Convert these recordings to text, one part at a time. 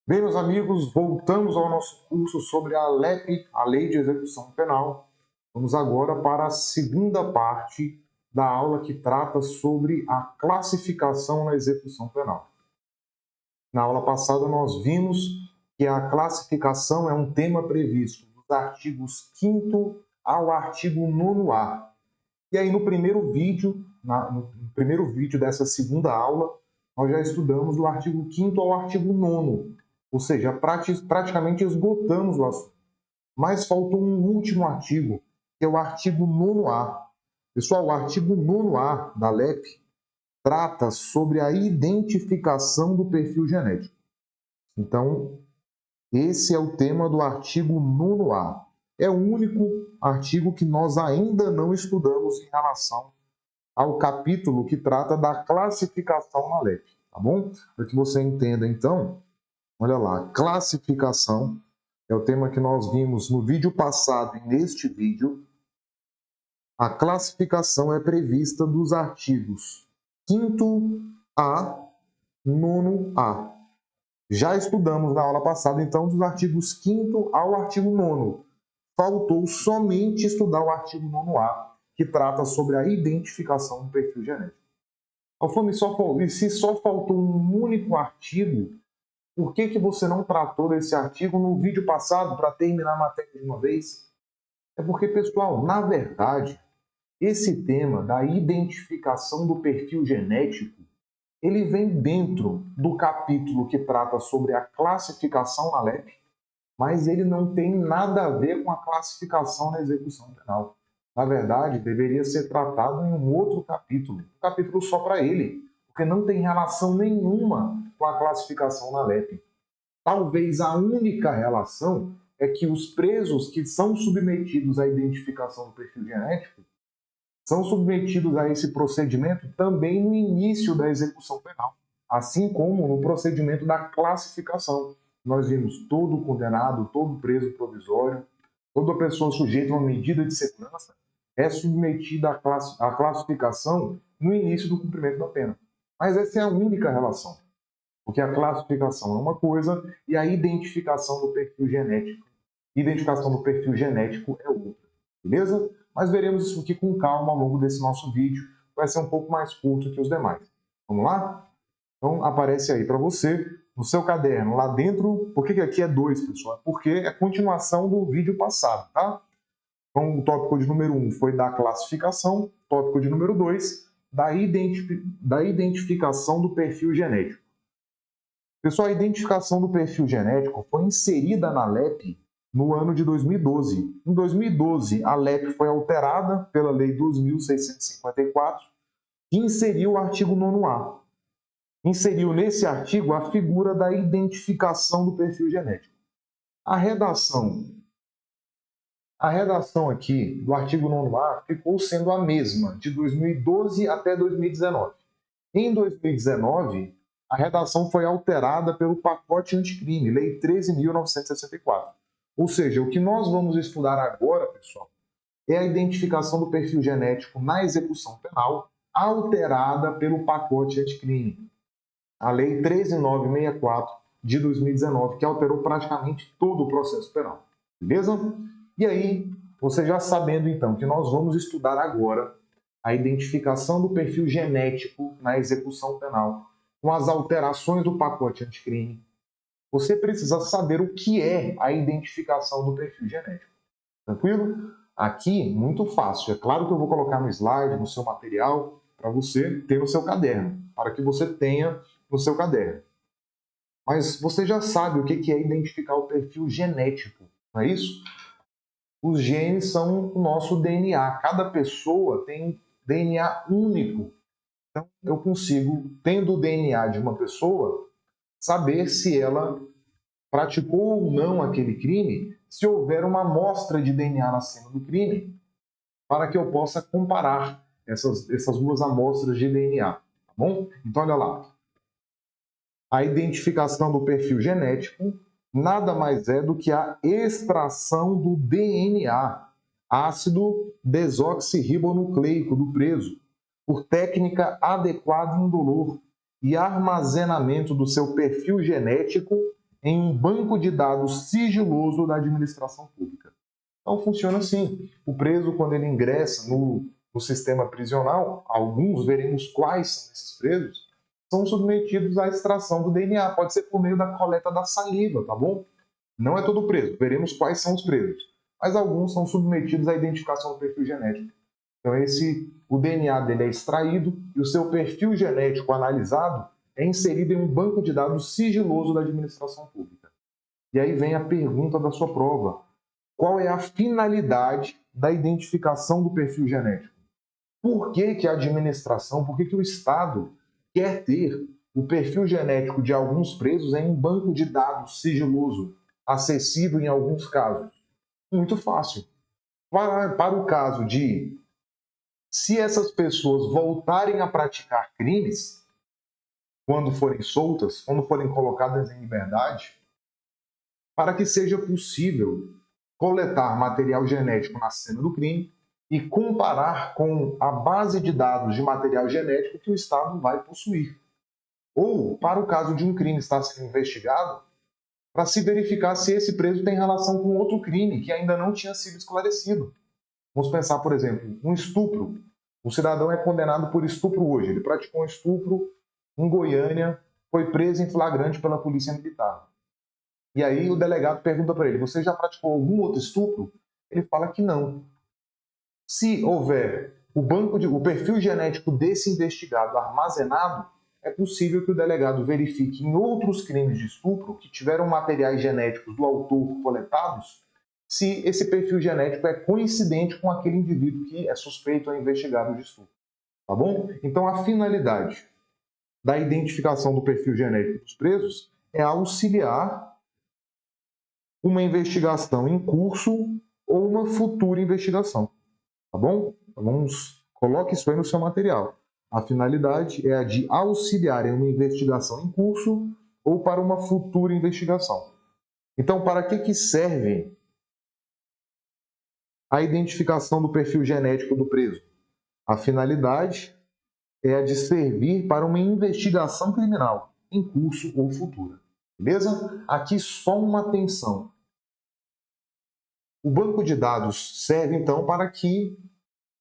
Bem, meus amigos, voltamos ao nosso curso sobre a LEP, a Lei de Execução Penal. Vamos agora para a segunda parte da aula que trata sobre a classificação na execução penal. Na aula passada nós vimos que a classificação é um tema previsto dos artigos 5º ao artigo 9º-A. E aí no primeiro vídeo dessa segunda aula, nós já estudamos do artigo 5º ao artigo 9º. Ou seja, praticamente esgotamos o assunto. Mas faltou um último artigo, que é o artigo 9º-A. Pessoal, o artigo 9º-A da LEP trata sobre a identificação do perfil genético. Então, esse é o tema do artigo 9º-A. É o único artigo que nós ainda não estudamos em relação ao capítulo que trata da classificação na LEP, tá bom? Para que você entenda, então, olha lá, classificação é o tema que nós vimos no vídeo passado e neste vídeo. A classificação é prevista dos artigos 5º-A, 9º-A. Já estudamos na aula passada, então, dos artigos 5º ao artigo 9º. Faltou somente estudar o artigo 9º-A, que trata sobre a identificação do perfil genético. Alfano, e se só faltou um único artigo, por que você não tratou desse artigo no vídeo passado para terminar a matéria de uma vez? É porque, pessoal, na verdade, esse tema da identificação do perfil genético, ele vem dentro do capítulo que trata sobre a classificação na LEP, mas ele não tem nada a ver com a classificação na execução penal. Na verdade, deveria ser tratado em um outro capítulo, um capítulo só para ele, porque não tem relação nenhuma com a classificação na LEP. Talvez a única relação é que os presos que são submetidos à identificação do perfil genético são submetidos a esse procedimento também no início da execução penal, assim como no procedimento da classificação. Nós vimos todo condenado, todo preso provisório, toda pessoa sujeita a uma medida de segurança é submetida à classificação no início do cumprimento da pena. Mas essa é a única relação. Porque a classificação é uma coisa e a identificação do perfil genético é outra. Beleza? Mas veremos isso aqui com calma ao longo desse nosso vídeo. Vai ser um pouco mais curto que os demais. Vamos lá? Então aparece aí para você, no seu caderno, lá dentro. Por que aqui é 2, pessoal? Porque é a continuação do vídeo passado, tá? Então o tópico de número 1 foi da classificação, tópico de número 2, da identificação do perfil genético. Pessoal, a identificação do perfil genético foi inserida na LEP no ano de 2012. Em 2012, a LEP foi alterada pela Lei 2.654, que inseriu o artigo 9º-A. Inseriu nesse artigo a figura da identificação do perfil genético. A redação aqui do artigo 9º-A ficou sendo a mesma, de 2012 até 2019. Em 2019, a redação foi alterada pelo pacote anticrime, Lei 13.964. Ou seja, o que nós vamos estudar agora, pessoal, é a identificação do perfil genético na execução penal, alterada pelo pacote anticrime, a Lei 13.964 de 2019, que alterou praticamente todo o processo penal. Beleza? E aí, você já sabendo então que nós vamos estudar agora a identificação do perfil genético na execução penal, com as alterações do pacote anticrime, você precisa saber o que é a identificação do perfil genético. Tranquilo? Aqui, muito fácil. É claro que eu vou colocar no slide, no seu material, para você ter no seu caderno, para que você tenha no seu caderno. Mas você já sabe o que é identificar o perfil genético, não é isso? Os genes são o nosso DNA. Cada pessoa tem um DNA único. Então, eu consigo, tendo o DNA de uma pessoa, saber se ela praticou ou não aquele crime, se houver uma amostra de DNA na cena do crime, para que eu possa comparar essas duas amostras de DNA. Tá bom? Então, olha lá. A identificação do perfil genético nada mais é do que a extração do DNA, ácido desoxirribonucleico do preso, por técnica adequada e indolor, e armazenamento do seu perfil genético em um banco de dados sigiloso da administração pública. Então funciona assim. O preso, quando ele ingressa no sistema prisional, alguns, veremos quais são esses presos, são submetidos à extração do DNA. Pode ser por meio da coleta da saliva, tá bom? Não é todo preso, veremos quais são os presos. Mas alguns são submetidos à identificação do perfil genético. Então o DNA dele é extraído e o seu perfil genético analisado é inserido em um banco de dados sigiloso da administração pública. E aí vem a pergunta da sua prova. Qual é a finalidade da identificação do perfil genético? Por que a administração, por que o Estado quer ter o perfil genético de alguns presos em um banco de dados sigiloso, acessível em alguns casos? Muito fácil. Para o caso de, se essas pessoas voltarem a praticar crimes, quando forem soltas, quando forem colocadas em liberdade, para que seja possível coletar material genético na cena do crime e comparar com a base de dados de material genético que o Estado vai possuir. Ou, para o caso de um crime estar sendo investigado, para se verificar se esse preso tem relação com outro crime que ainda não tinha sido esclarecido. Vamos pensar, por exemplo, um estupro. O cidadão é condenado por estupro hoje. Ele praticou um estupro em Goiânia, foi preso em flagrante pela Polícia Militar. E aí o delegado pergunta para ele: você já praticou algum outro estupro? Ele fala que não. Se houver o perfil genético desse investigado armazenado, é possível que o delegado verifique em outros crimes de estupro que tiveram materiais genéticos do autor coletados, se esse perfil genético é coincidente com aquele indivíduo que é suspeito ou investigado de estupro. Tá bom? Então a finalidade da identificação do perfil genético dos presos é auxiliar uma investigação em curso ou uma futura investigação. Tá bom? Então, coloque isso aí no seu material. A finalidade é a de auxiliar em uma investigação em curso ou para uma futura investigação. Então, para que serve a identificação do perfil genético do preso? A finalidade é a de servir para uma investigação criminal em curso ou futura. Beleza? Aqui só uma atenção. O banco de dados serve, então, para que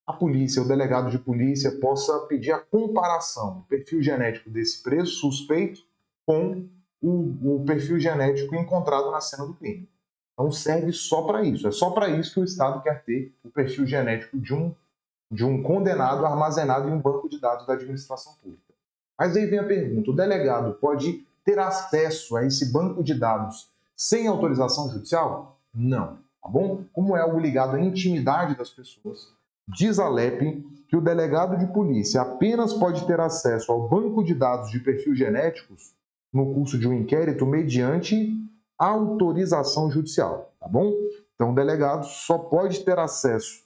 a polícia, o delegado de polícia, possa pedir a comparação do perfil genético desse preso suspeito com o perfil genético encontrado na cena do crime. Então serve só para isso. É só para isso que o Estado quer ter o perfil genético de um condenado armazenado em um banco de dados da administração pública. Mas aí vem a pergunta: o delegado pode ter acesso a esse banco de dados sem autorização judicial? Não, tá bom? Como é algo ligado à intimidade das pessoas, diz a LEP que o delegado de polícia apenas pode ter acesso ao banco de dados de perfil genéticos no curso de um inquérito mediante autorização judicial, tá bom? Então o delegado só pode ter acesso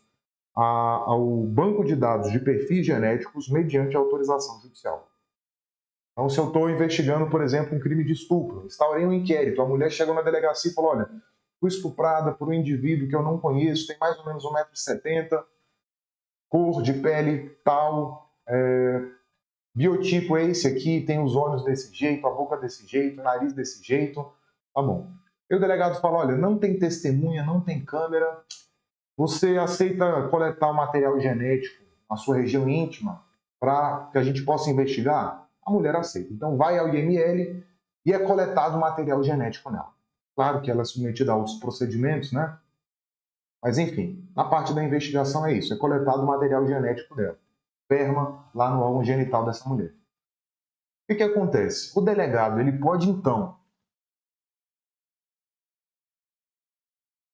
ao banco de dados de perfis genéticos mediante autorização judicial. Então, se eu estou investigando, por exemplo, um crime de estupro, instaurei um inquérito, a mulher chegou na delegacia e falou: olha, fui estuprada por um indivíduo que eu não conheço, tem mais ou menos 1,70 m, cor de pele tal, biotipo é esse aqui, tem os olhos desse jeito, a boca desse jeito, o nariz desse jeito, tá bom. E o delegado fala: olha, não tem testemunha, não tem câmera, você aceita coletar o material genético na sua região íntima para que a gente possa investigar? A mulher aceita. Então vai ao IML e é coletado o material genético nela. Claro que ela é submetida a outros procedimentos, né? Mas enfim, na parte da investigação é isso, é coletado o material genético dela. Esperma lá no órgão genital dessa mulher. O que acontece? O delegado ele pode então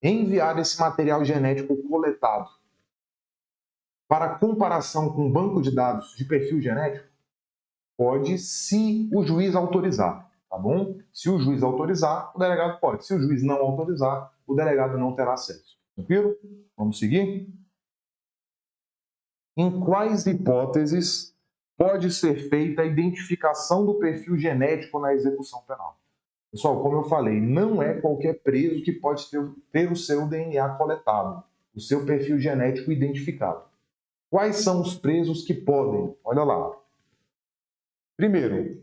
enviar esse material genético coletado para comparação com um banco de dados de perfil genético? Pode, se o juiz autorizar, tá bom? Se o juiz autorizar, o delegado pode. Se o juiz não autorizar, o delegado não terá acesso. Tranquilo? Vamos seguir? Em quais hipóteses pode ser feita a identificação do perfil genético na execução penal? Pessoal, como eu falei, não é qualquer preso que pode ter o seu DNA coletado, o seu perfil genético identificado. Quais são os presos que podem? Olha lá. Primeiro,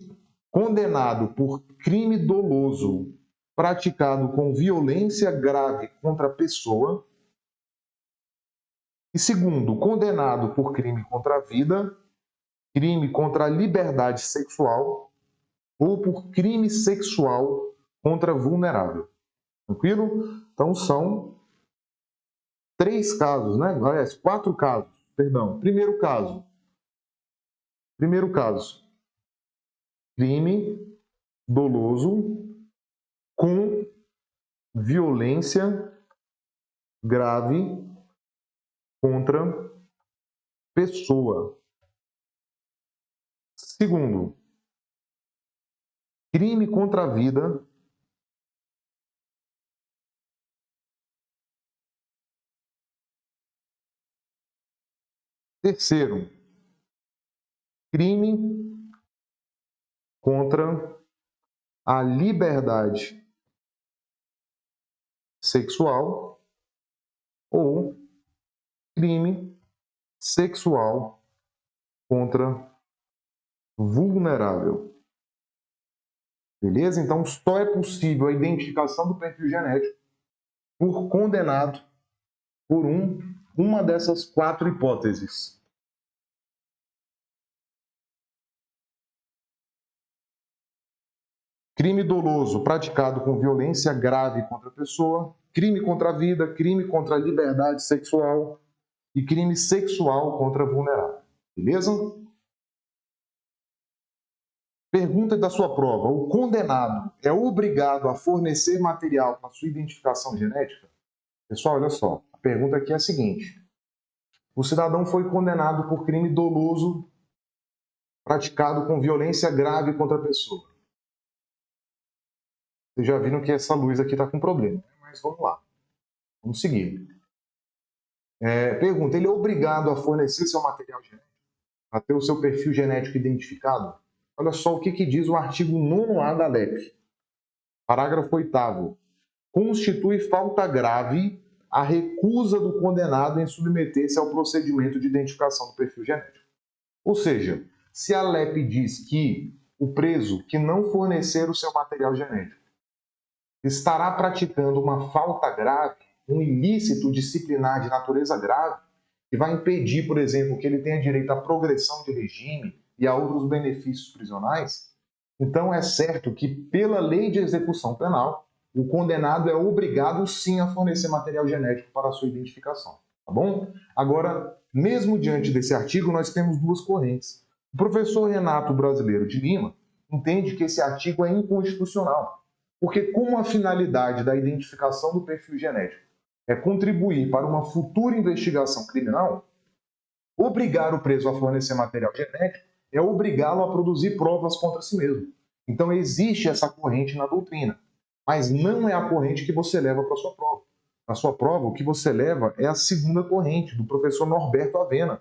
condenado por crime doloso praticado com violência grave contra a pessoa. E segundo, condenado por crime contra a vida, crime contra a liberdade sexual ou por crime sexual contra vulnerável. Tranquilo? Então são 3 casos, né? Aliás, 4 casos, perdão. Primeiro caso, crime doloso com violência grave contra pessoa. Segundo, crime contra a vida terceiro, crime contra a liberdade sexual ou crime sexual contra vulnerável. Beleza? Então, só é possível a identificação do perfil genético por condenado por uma dessas 4 hipóteses. Crime doloso praticado com violência grave contra a pessoa, crime contra a vida, crime contra a liberdade sexual e crime sexual contra a vulnerável. Beleza? Pergunta da sua prova: o condenado é obrigado a fornecer material para sua identificação genética? Pessoal, olha só. A pergunta aqui é a seguinte: o cidadão foi condenado por crime doloso praticado com violência grave contra a pessoa. Vocês já viram que essa luz aqui está com problema, mas vamos lá. Vamos seguir. Pergunta: ele é obrigado a fornecer seu material genético, a ter o seu perfil genético identificado? Olha só o que diz o artigo 9º-A da LEP. Parágrafo 8º. Constitui falta grave a recusa do condenado em submeter-se ao procedimento de identificação do perfil genético. Ou seja, se a LEP diz que o preso que não fornecer o seu material genético estará praticando uma falta grave, um ilícito disciplinar de natureza grave, que vai impedir, por exemplo, que ele tenha direito à progressão de regime e a outros benefícios prisionais, então é certo que, pela lei de execução penal, o condenado é obrigado sim a fornecer material genético para a sua identificação. Tá bom? Agora, mesmo diante desse artigo, nós temos 2 correntes. O professor Renato Brasileiro de Lima entende que esse artigo é inconstitucional, porque como a finalidade da identificação do perfil genético é contribuir para uma futura investigação criminal, obrigar o preso a fornecer material genético é obrigá-lo a produzir provas contra si mesmo. Então existe essa corrente na doutrina, mas não é a corrente que você leva para a sua prova. Na sua prova, o que você leva é a segunda corrente, do professor Norberto Avena,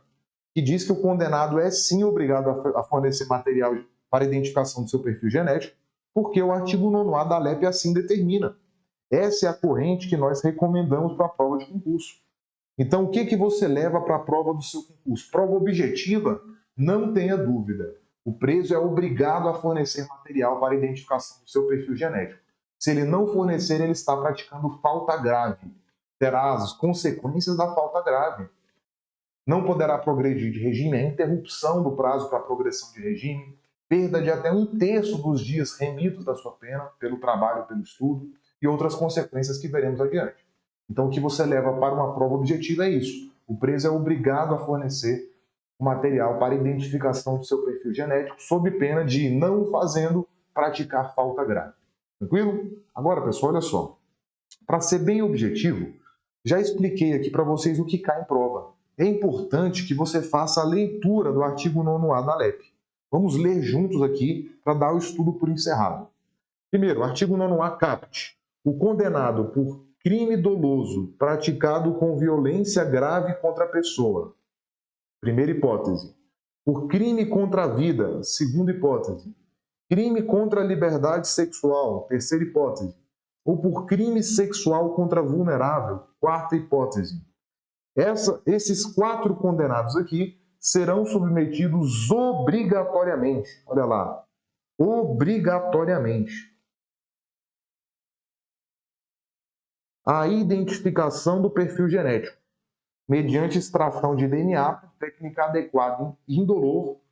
que diz que o condenado é sim obrigado a fornecer material para identificação do seu perfil genético, porque o artigo 9º-A da LEP assim determina. Essa é a corrente que nós recomendamos para a prova de concurso. Então, o que você leva para a prova do seu concurso? Prova objetiva? Não tenha dúvida. O preso é obrigado a fornecer material para a identificação do seu perfil genético. Se ele não fornecer, ele está praticando falta grave. Terá as consequências da falta grave. Não poderá progredir de regime, a interrupção do prazo para a progressão de regime, perda de até 1/3 dos dias remidos da sua pena, pelo trabalho, pelo estudo, e outras consequências que veremos adiante. Então, o que você leva para uma prova objetiva é isso. O preso é obrigado a fornecer o material para identificação do seu perfil genético, sob pena de, não fazendo, praticar falta grave. Tranquilo? Agora, pessoal, olha só. Para ser bem objetivo, já expliquei aqui para vocês o que cai em prova. É importante que você faça a leitura do artigo 9º-A da LEP. Vamos ler juntos aqui para dar o estudo por encerrado. Primeiro, artigo 9º-A caput. O condenado por crime doloso praticado com violência grave contra a pessoa. Primeira hipótese. Por crime contra a vida. Segunda hipótese. crime contra a liberdade sexual, terceira hipótese, ou por crime sexual contra vulnerável, quarta hipótese. Esses 4 condenados aqui serão submetidos obrigatoriamente, olha lá, obrigatoriamente, à identificação do perfil genético, mediante extração de DNA por técnica adequada e indolor,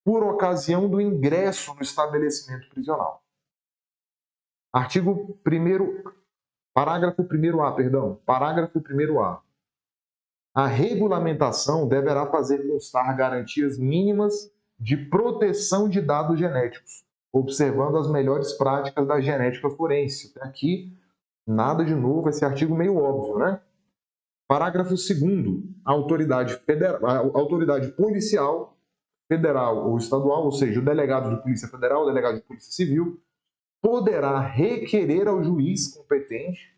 por ocasião do ingresso no estabelecimento prisional. Parágrafo 1º-A, Parágrafo 1º-A. A regulamentação deverá fazer constar garantias mínimas de proteção de dados genéticos, observando as melhores práticas da genética forense. Até aqui, nada de novo, esse artigo meio óbvio, né? Parágrafo 2º. A autoridade policial, federal ou estadual, ou seja, o delegado de Polícia Federal, o delegado de Polícia Civil, poderá requerer ao juiz competente,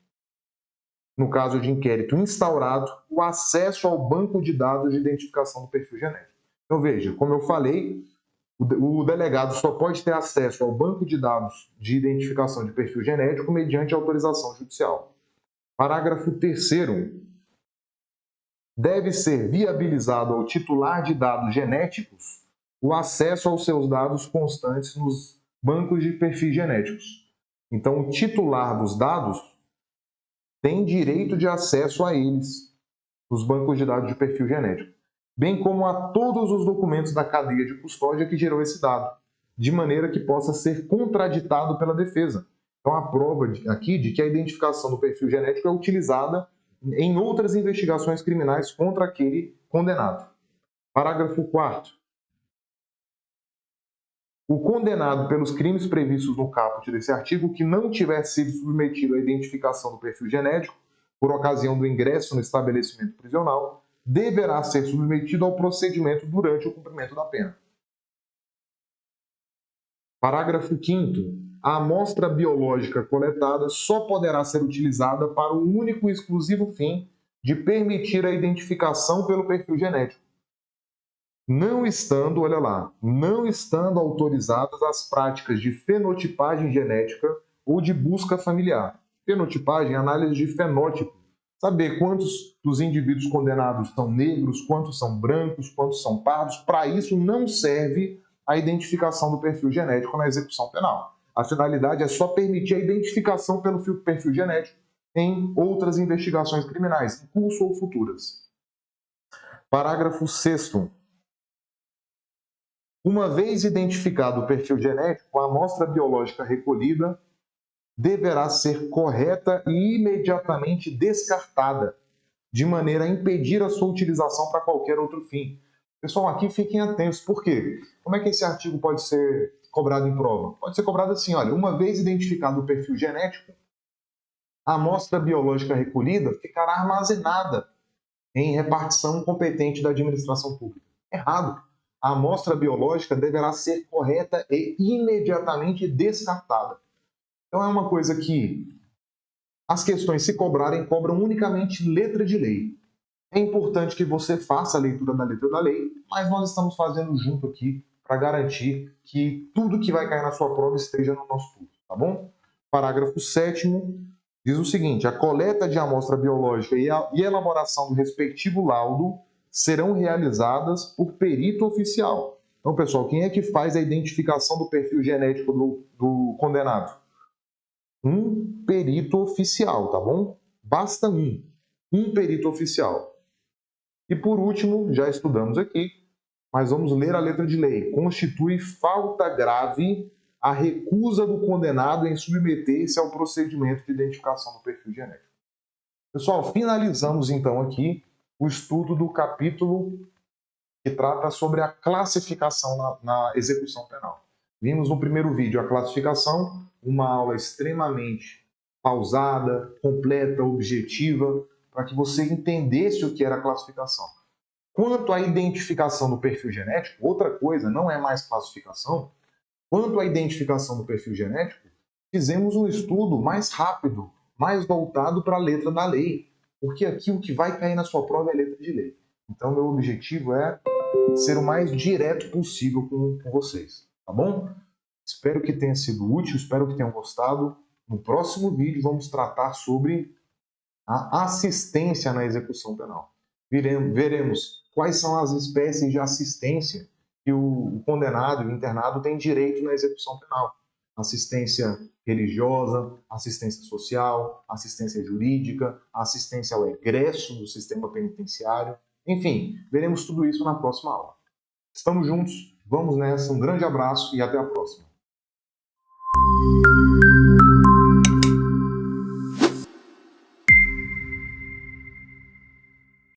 no caso de inquérito instaurado, o acesso ao banco de dados de identificação do perfil genético. Então, veja, como eu falei, o delegado só pode ter acesso ao banco de dados de identificação de perfil genético mediante autorização judicial. Parágrafo 3º. Deve ser viabilizado ao titular de dados genéticos o acesso aos seus dados constantes nos bancos de perfis genéticos. Então, o titular dos dados tem direito de acesso a eles, os bancos de dados de perfil genético, bem como a todos os documentos da cadeia de custódia que gerou esse dado, de maneira que possa ser contraditado pela defesa. Então, a prova aqui de que a identificação do perfil genético é utilizada em outras investigações criminais contra aquele condenado. Parágrafo 4º. O condenado pelos crimes previstos no caput desse artigo que não tiver sido submetido à identificação do perfil genético por ocasião do ingresso no estabelecimento prisional deverá ser submetido ao procedimento durante o cumprimento da pena. Parágrafo 5º. A amostra biológica coletada só poderá ser utilizada para o único e exclusivo fim de permitir a identificação pelo perfil genético, não estando, olha lá, não estando autorizadas as práticas de fenotipagem genética ou de busca familiar. Fenotipagem é análise de fenótipo, saber quantos dos indivíduos condenados são negros, quantos são brancos, quantos são pardos. Para isso não serve a identificação do perfil genético na execução penal. A finalidade é só permitir a identificação pelo perfil genético em outras investigações criminais, em curso ou futuras. Parágrafo 6º. Uma vez identificado o perfil genético, a amostra biológica recolhida deverá ser correta e imediatamente descartada, de maneira a impedir a sua utilização para qualquer outro fim. Pessoal, aqui fiquem atentos. Por quê? Como é que esse artigo pode ser cobrado em prova? Pode ser cobrado assim, olha, uma vez identificado o perfil genético, a amostra biológica recolhida ficará armazenada em repartição competente da administração pública. Errado. A amostra biológica deverá ser correta e imediatamente descartada. Então é uma coisa que as questões, se cobrarem, cobram unicamente letra de lei. É importante que você faça a leitura da letra da lei, mas nós estamos fazendo junto aqui para garantir que tudo que vai cair na sua prova esteja no nosso curso, tá bom? Parágrafo 7º diz o seguinte: a coleta de amostra biológica e a elaboração do respectivo laudo serão realizadas por perito oficial. Então, pessoal, quem é que faz a identificação do perfil genético do condenado? Um perito oficial, tá bom? Basta um perito oficial. E por último, já estudamos aqui, mas vamos ler a letra de lei. Constitui falta grave a recusa do condenado em submeter-se ao procedimento de identificação do perfil genético. Pessoal, finalizamos então aqui o estudo do capítulo que trata sobre a classificação na execução penal. Vimos no primeiro vídeo a classificação, uma aula extremamente pausada, completa, objetiva, para que você entendesse o que era a classificação. Quanto à identificação do perfil genético, outra coisa, não é mais classificação. Quanto à identificação do perfil genético, fizemos um estudo mais rápido, mais voltado para a letra da lei, porque aqui o que vai cair na sua prova é a letra de lei. Então, meu objetivo é ser o mais direto possível com vocês, tá bom? Espero que tenha sido útil, espero que tenham gostado. No próximo vídeo vamos tratar sobre a assistência na execução penal. Veremos quais são as espécies de assistência que o condenado e o internado têm direito na execução penal. Assistência religiosa, assistência social, assistência jurídica, assistência ao egresso do sistema penitenciário. Enfim, veremos tudo isso na próxima aula. Estamos juntos, vamos nessa, um grande abraço e até a próxima.